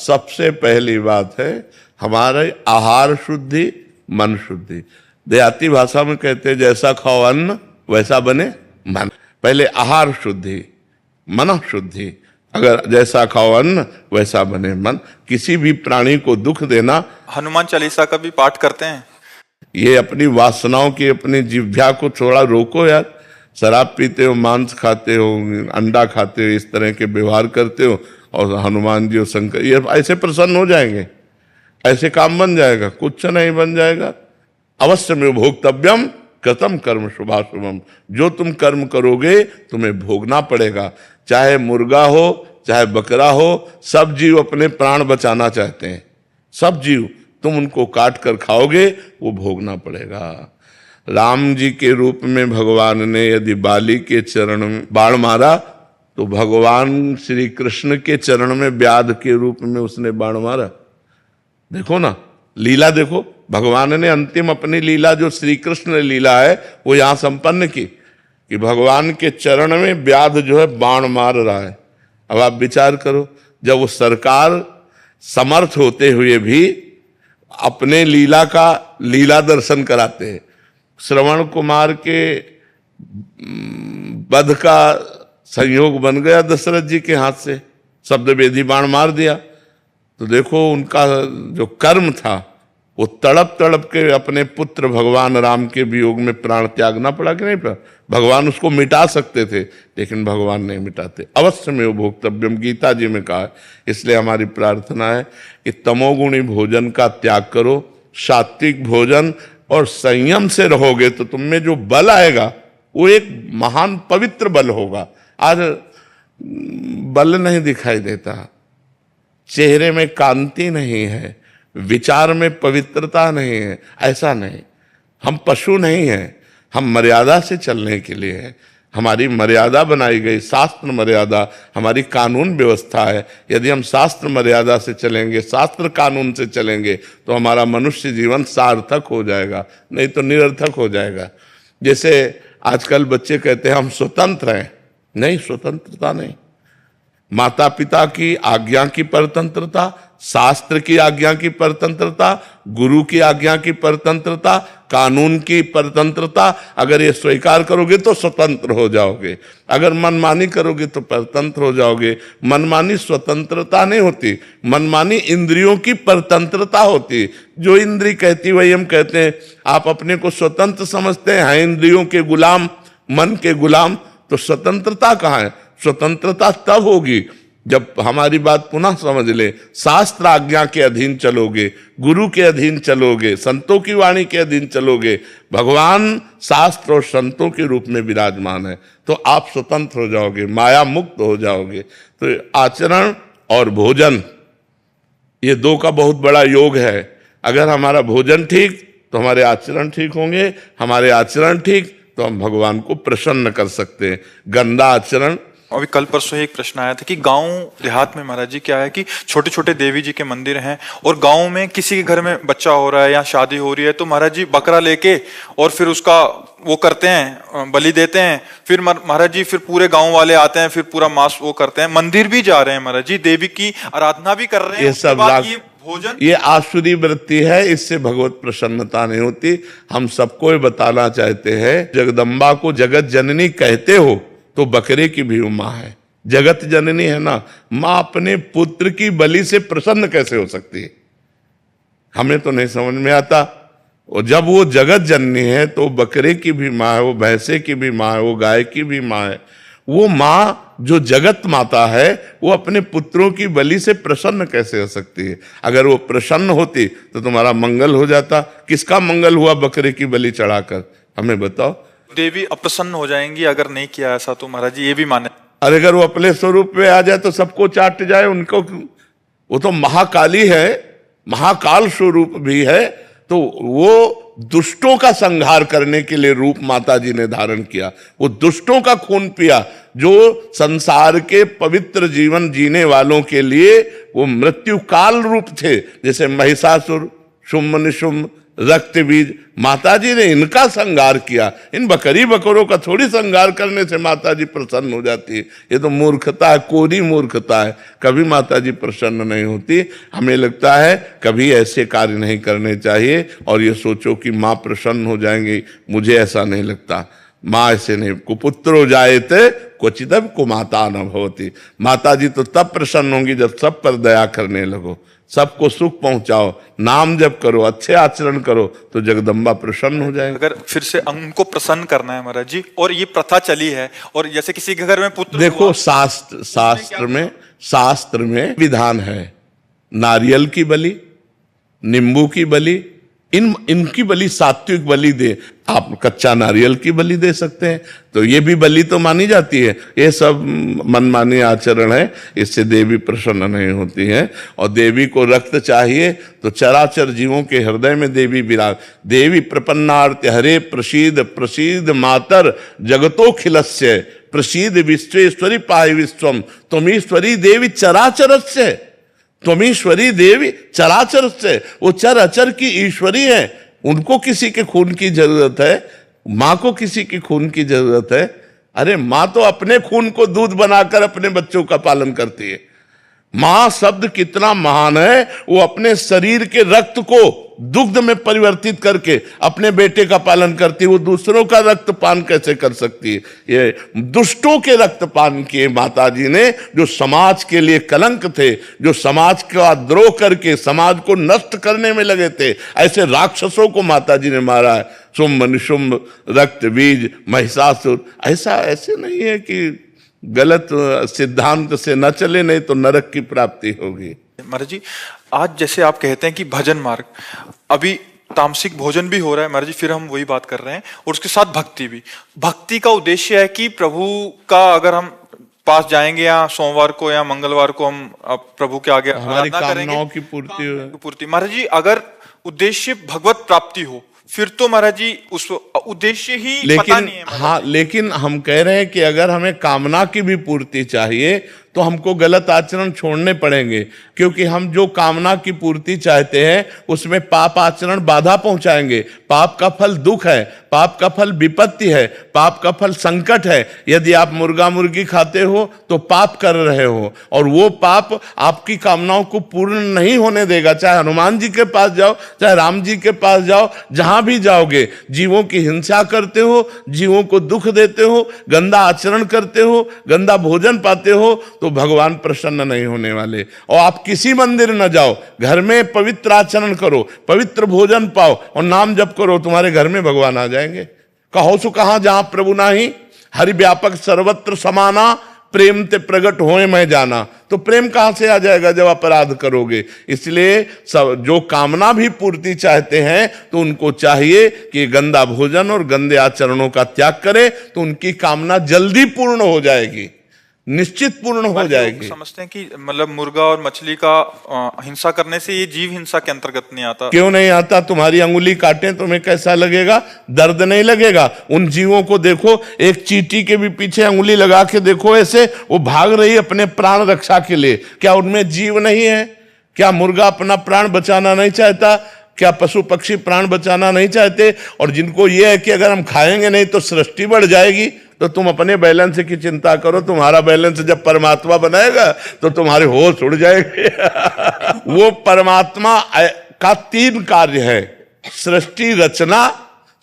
सबसे पहली बात है हमारे आहार शुद्धि, मन शुद्धि। देहाती भाषा में कहते हैं जैसा खाओ अन्न वैसा बने मन। पहले आहार शुद्धि, मन शुद्धि। अगर जैसा खाओ अन्न वैसा बने मन। किसी भी प्राणी को दुख देना। हनुमान चालीसा का भी पाठ करते हैं। ये अपनी वासनाओं की, अपनी जिह्वा को थोड़ा रोको यार। शराब पीते हो, मांस खाते हो, अंडा खाते हो, इस तरह के व्यवहार करते हो और हनुमान जी और शंकर ये ऐसे प्रसन्न हो जाएंगे, ऐसे काम बन जाएगा? कुछ नहीं बन जाएगा। अवश्य में भोक्तव्यम कृतम कर्म शुभाशुभम। जो तुम कर्म करोगे तुम्हें भोगना पड़ेगा। चाहे मुर्गा हो चाहे बकरा हो, सब जीव अपने प्राण बचाना चाहते हैं। सब जीव, तुम उनको काट कर खाओगे वो भोगना पड़ेगा। राम जी के रूप में भगवान ने यदि बाली के चरण में बाण मारा तो भगवान श्री कृष्ण के चरण में व्याध के रूप में उसने बाण मारा। देखो ना, लीला देखो। भगवान ने अंतिम अपनी लीला जो श्री कृष्ण लीला है वो यहां संपन्न की कि भगवान के चरण में व्याध जो है बाण मार रहा है। अब आप विचार करो, जब वो सरकार समर्थ होते हुए भी अपने लीला का लीला दर्शन कराते हैं। श्रवण कुमार के वध का संयोग बन गया दशरथ जी के हाथ से, शब्द वेदी बाण मार दिया। तो देखो उनका जो कर्म था वो तड़प तड़प के अपने पुत्र भगवान राम के वियोग में प्राण त्यागना पड़ा कि नहीं पड़ा? भगवान उसको मिटा सकते थे लेकिन भगवान नहीं मिटाते। अवश्य में वो भोक्तव्यम गीता जी में कहा है। इसलिए हमारी प्रार्थना है कि तमोगुणी भोजन का त्याग करो, सात्विक भोजन और संयम से रहोगे तो तुम में जो बल आएगा वो एक महान पवित्र बल होगा। आज बल नहीं दिखाई देता, चेहरे में कांति नहीं है, विचार में पवित्रता नहीं है। ऐसा नहीं, हम पशु नहीं हैं, हम मर्यादा से चलने के लिए है। हमारी मर्यादा बनाई गई, शास्त्र मर्यादा हमारी कानून व्यवस्था है। यदि हम शास्त्र मर्यादा से चलेंगे, शास्त्र कानून से चलेंगे तो हमारा मनुष्य जीवन सार्थक हो जाएगा, नहीं तो निरर्थक हो जाएगा। जैसे आजकल बच्चे कहते हैं हम स्वतंत्र हैं। नहीं, स्वतंत्रता नहीं। माता पिता की आज्ञा की परतंत्रता, शास्त्र की आज्ञा की परतंत्रता, गुरु की आज्ञा की परतंत्रता, कानून की परतंत्रता, अगर ये स्वीकार करोगे तो स्वतंत्र हो जाओगे। अगर मनमानी करोगे तो परतंत्र हो जाओगे। मनमानी स्वतंत्रता नहीं होती, मनमानी इंद्रियों की परतंत्रता होती। जो इंद्री कहती वही हम कहते हैं। आप अपने को स्वतंत्र समझते हैं इंद्रियों के गुलाम, मन के गुलाम, तो स्वतंत्रता कहाँ है? स्वतंत्रता तब होगी जब हमारी बात पुनः समझ ले। शास्त्र आज्ञा के अधीन चलोगे, गुरु के अधीन चलोगे, संतों की वाणी के अधीन चलोगे। भगवान शास्त्र और संतों के रूप में विराजमान है तो आप स्वतंत्र हो जाओगे, माया मुक्त हो जाओगे। तो आचरण और भोजन ये दो का बहुत बड़ा योग है। अगर हमारा भोजन ठीक तो हमारे आचरण ठीक होंगे, हमारे आचरण ठीक तो हम भगवान को प्रसन्न कर सकते हैं। गंदा आचरण। अभी कल परसों एक प्रश्न आया था कि गांव देहात में महाराज जी क्या है कि छोटे छोटे देवी जी के मंदिर हैं और गांव में किसी के घर में बच्चा हो रहा है या शादी हो रही है तो महाराज जी बकरा लेके और फिर उसका वो करते हैं, बलि देते हैं। फिर महाराज जी फिर पूरे गांव वाले आते हैं, फिर पूरा मांस वो करते हैं। मंदिर भी जा रहे हैं महाराज जी, देवी की आराधना भी कर रहे हैं। ये सब भोजन, ये आसुरी वृत्ति है, इससे भगवत प्रसन्नता नहीं होती। हम सबको ये बताना चाहते हैं, जगदम्बा को जगत जननी कहते हो तो बकरे की भी माँ है। जगत जननी है ना, माँ अपने पुत्र की बलि से प्रसन्न कैसे हो सकती है? हमें तो नहीं समझ में आता। और जब वो जगत जननी है तो बकरे की भी माँ है, वो भैंसे की भी माँ है, वो गाय की भी माँ है। वो माँ जो जगत माता है वो अपने पुत्रों की बलि से प्रसन्न कैसे हो सकती है? अगर वो प्रसन्न होती तो तुम्हारा मंगल हो जाता। किसका मंगल हुआ बकरे की बलि चढ़ाकर? हमें बताओ। देवी अप्रसन्न हो जाएंगी अगर नहीं किया ऐसा, तो महाराज जी ये भी माने। अरे अगर वो अपने स्वरूप में आ जाए तो सबको चाट जाए उनको। वो तो महाकाली है, महाकाल स्वरूप भी है। तो वो दुष्टों का संहार करने के लिए रूप माता जी ने धारण किया। वो दुष्टों का खून पिया। जो संसार के पवित्र जीवन जीने वालों के लिए वो मृत्यु काल रूप थे। जैसे महिषासुर शुम्भ निशुम्भ रक्त बीज, माता जी ने इनका श्रृंगार किया। इन बकरी बकरों का थोड़ी श्रृंगार करने से माता जी प्रसन्न हो जाती है। ये तो मूर्खता है, कोरी मूर्खता है। कभी माता जी प्रसन्न नहीं होती। हमें लगता है कभी ऐसे कार्य नहीं करने चाहिए और ये सोचो कि माँ प्रसन्न हो जाएंगे, मुझे ऐसा नहीं लगता। माँ ऐसे नहीं, कुपुत्रो जायते क्वचिदपि कुमाता न भवति। माता जी तो तब प्रसन्न होंगी जब सब पर दया करने लगो, सबको सुख पहुंचाओ, नाम जप करो, अच्छे आचरण करो, तो जगदम्बा प्रसन्न हो जाएगी। अगर फिर से उनको प्रसन्न करना है महाराज जी, और ये प्रथा चली है, और जैसे किसी के घर में पुत्र देखो शास्त्र में विधान है, नारियल की बलि, नींबू की बलि, इनकी बलि सात्विक बलि दे। आप कच्चा नारियल की बलि दे सकते हैं, तो ये भी बलि तो मानी जाती है। ये सब मनमानी आचरण है, इससे देवी प्रसन्न नहीं होती है। और देवी को रक्त चाहिए तो चराचर जीवों के हृदय में देवी विराज। देवी प्रपन्नार्थ हरे प्रसीद प्रसीद मातर जगतोखिलस्य प्रसीद विश्वेश्वरी पाहि विश्वम त्वमीश्वरी देवी चराचरस्य। त्वमीश्वरी देवी चराचर से, वो चर अचर की ईश्वरी है। उनको किसी के खून की जरूरत है, माँ को किसी की खून की जरूरत है? अरे माँ तो अपने खून को दूध बनाकर अपने बच्चों का पालन करती है। माँ शब्द कितना महान है, वो अपने शरीर के रक्त को दुग्ध में परिवर्तित करके अपने बेटे का पालन करती है। वो दूसरों का रक्त पान कैसे कर सकती है? ये दुष्टों के रक्त पान किए माता जी ने, जो समाज के लिए कलंक थे, जो समाज का द्रोह करके समाज को नष्ट करने में लगे थे। ऐसे राक्षसों को माता जी ने मारा है। शुम्भ निशुम्भ रक्त बीज महिषासुर। ऐसे नहीं है कि गलत सिद्धांत से न चले, नहीं तो नरक की प्राप्ति होगी। महाराज जी, आज जैसे आप कहते हैं कि भजन मार्ग, अभी तामसिक भोजन भी हो रहा है महाराज जी, फिर हम वही बात कर रहे हैं, और उसके साथ भक्ति भी। भक्ति का उद्देश्य है कि प्रभु का अगर हम पास जाएंगे या सोमवार को या मंगलवार को हम प्रभु के आगे हमारी कामनाओं की पूर्ति। महाराज जी, अगर उद्देश्य भगवत प्राप्ति हो, फिर तो महाराज जी उस उद्देश्य ही पता नहीं है। हाँ, लेकिन हम कह रहे हैं कि अगर हमें कामना की भी पूर्ति चाहिए तो हमको गलत आचरण छोड़ने पड़ेंगे, क्योंकि हम जो कामना की पूर्ति चाहते हैं उसमें पाप आचरण बाधा पहुंचाएंगे। पाप का फल दुख है, पाप का फल विपत्ति है, पाप का फल संकट है। यदि आप मुर्गा मुर्गी खाते हो तो पाप कर रहे हो, और वो पाप आपकी कामनाओं को पूर्ण नहीं होने देगा। चाहे हनुमान जी के पास जाओ, चाहे राम जी के पास जाओ, जहां भी जाओगे जीवों की हिंसा करते हो, जीवों को दुख देते हो, गंदा आचरण करते हो, गंदा भोजन पाते हो, तो भगवान प्रसन्न नहीं होने वाले। और आप किसी मंदिर न जाओ, घर में पवित्र आचरण करो, पवित्र भोजन पाओ और नाम जप करो, तुम्हारे घर में भगवान आ जाएंगे। कहो सु कहां जहां प्रभु नाही, हरि व्यापक सर्वत्र समाना, प्रेम ते प्रगट होए मैं जाना। तो प्रेम कहां से आ जाएगा जब अपराध करोगे? इसलिए सब जो कामना भी पूर्ति चाहते हैं तो उनको चाहिए कि गंदा भोजन और गंदे आचरणों का त्याग करें, तो उनकी कामना जल्दी पूर्ण हो जाएगी, निश्चित पूर्ण हो जाएगी। समझते हैं कि मतलब मुर्गा और मछली का हिंसा करने से ये जीव हिंसा के अंतर्गत नहीं आता। क्यों नहीं आता? तुम्हारी अंगुली काटे तुम्हें कैसा लगेगा? दर्द नहीं लगेगा? उन जीवों को देखो, एक चींटी के भी पीछे अंगुली लगा के देखो, ऐसे वो भाग रही अपने प्राण रक्षा के लिए। क्या उनमें जीव नहीं है? क्या मुर्गा अपना प्राण बचाना नहीं चाहता? क्या पशु पक्षी प्राण बचाना नहीं चाहते? और जिनको ये है कि अगर हम खाएंगे नहीं तो सृष्टि बढ़ जाएगी, तो तुम अपने बैलेंस की चिंता करो। तुम्हारा बैलेंस जब परमात्मा बनाएगा तो तुम्हारे होश उड़ जाएंगे। वो परमात्मा का 3 कार्य है: सृष्टि रचना,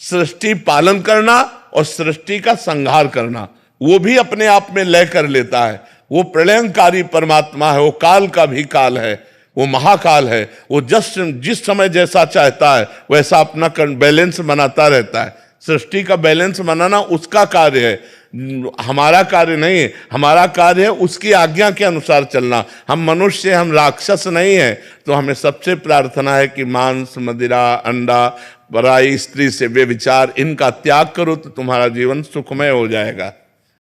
सृष्टि पालन करना और सृष्टि का संहार करना। वो भी अपने आप में लय कर लेता है। वो प्रलयंकारी परमात्मा है, वो काल का भी काल है, वो महाकाल है। वो जिस समय जैसा चाहता है वैसा अपना बैलेंस बनाता रहता है। सृष्टि का बैलेंस बनाना उसका कार्य है, हमारा कार्य नहीं है। हमारा कार्य है उसकी आज्ञा के अनुसार चलना। हम मनुष्य, हम राक्षस नहीं है। तो हमें सबसे प्रार्थना है कि मांस, मदिरा, अंडा, पराई स्त्री से व्यभिचार, इनका त्याग करो तो तुम्हारा जीवन सुखमय हो जाएगा।